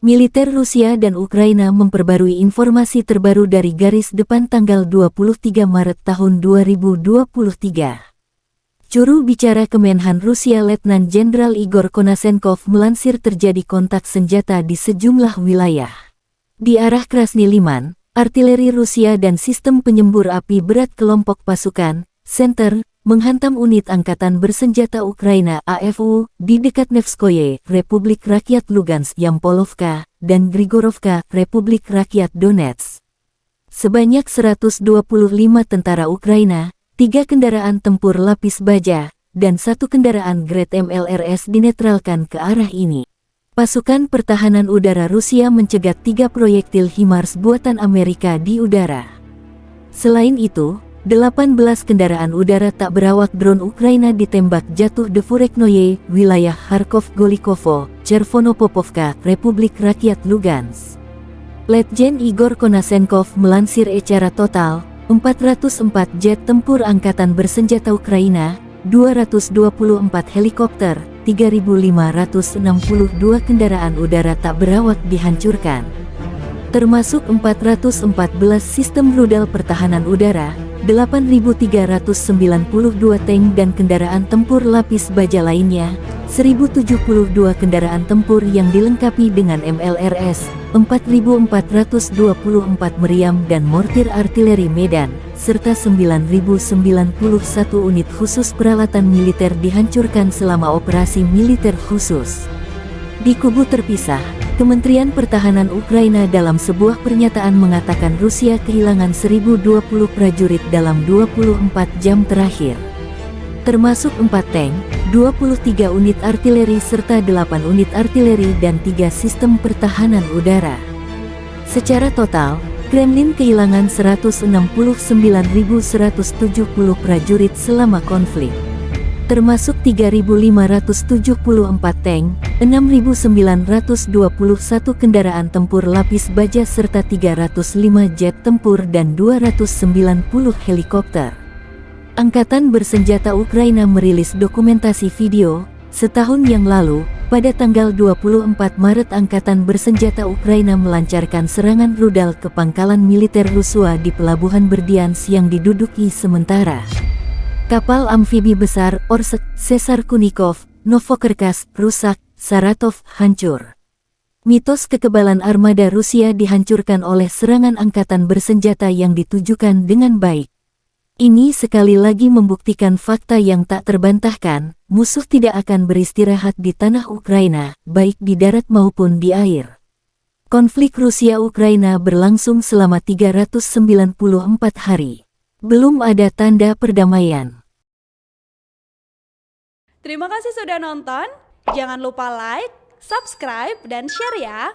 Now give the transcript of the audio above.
Militer Rusia dan Ukraina memperbarui informasi terbaru dari garis depan tanggal 23 Maret tahun 2023. Juru bicara Kemenhan Rusia Letnan Jenderal Igor Konasenkov melansir terjadi kontak senjata di sejumlah wilayah. Di arah Krasny Liman, artileri Rusia dan sistem penyembur api berat kelompok pasukan Center menghantam unit angkatan bersenjata Ukraina AFU di dekat Nevskoye, Republik Rakyat Lugansk Yampolovka, dan Grigorovka, Republik Rakyat Donetsk. Sebanyak 125 tentara Ukraina, 3 kendaraan tempur lapis baja, dan 1 kendaraan Grad MLRS dinetralkan ke arah ini. Pasukan pertahanan udara Rusia mencegat 3 proyektil HIMARS buatan Amerika di udara. Selain itu, 18 kendaraan udara tak berawak drone Ukraina ditembak jatuh di Fureknoye, wilayah Kharkov Golikovo, Chervonopopovka, Republik Rakyat Lugansk. Letjen Igor Konasenkov melansir secara total, 404 jet tempur angkatan bersenjata Ukraina, 224 helikopter, 3.562 kendaraan udara tak berawak dihancurkan. Termasuk 414 sistem rudal pertahanan udara, 8.392 tank dan kendaraan tempur lapis baja lainnya, 1.072 kendaraan tempur yang dilengkapi dengan MLRS, 4.424 meriam dan mortir artileri Medan, serta 9.091 unit khusus peralatan militer dihancurkan selama operasi militer khusus. Di kubu terpisah, Kementerian Pertahanan Ukraina dalam sebuah pernyataan mengatakan Rusia kehilangan 1.020 prajurit dalam 24 jam terakhir. Termasuk 4 tank, 23 unit artileri serta 8 unit artileri dan 3 sistem pertahanan udara. Secara total, Kremlin kehilangan 169.170 prajurit selama konflik. Termasuk 3.574 tank, 6.921 kendaraan tempur lapis baja serta 305 jet tempur dan 290 helikopter. Angkatan bersenjata Ukraina merilis dokumentasi video, setahun yang lalu, pada tanggal 24 Maret Angkatan Bersenjata Ukraina melancarkan serangan rudal ke pangkalan militer Rusia di Pelabuhan Berdiansk yang diduduki sementara. Kapal amfibi besar Orsk, Cesar Kunikov, Novocherkassk rusak, Saratov hancur. Mitos kekebalan armada Rusia dihancurkan oleh serangan angkatan bersenjata yang ditujukan dengan baik. Ini sekali lagi membuktikan fakta yang tak terbantahkan, musuh tidak akan beristirahat di tanah Ukraina, baik di darat maupun di air. Konflik Rusia-Ukraina berlangsung selama 394 hari. Belum ada tanda perdamaian. Terima kasih sudah nonton. Jangan lupa like, subscribe, dan share ya.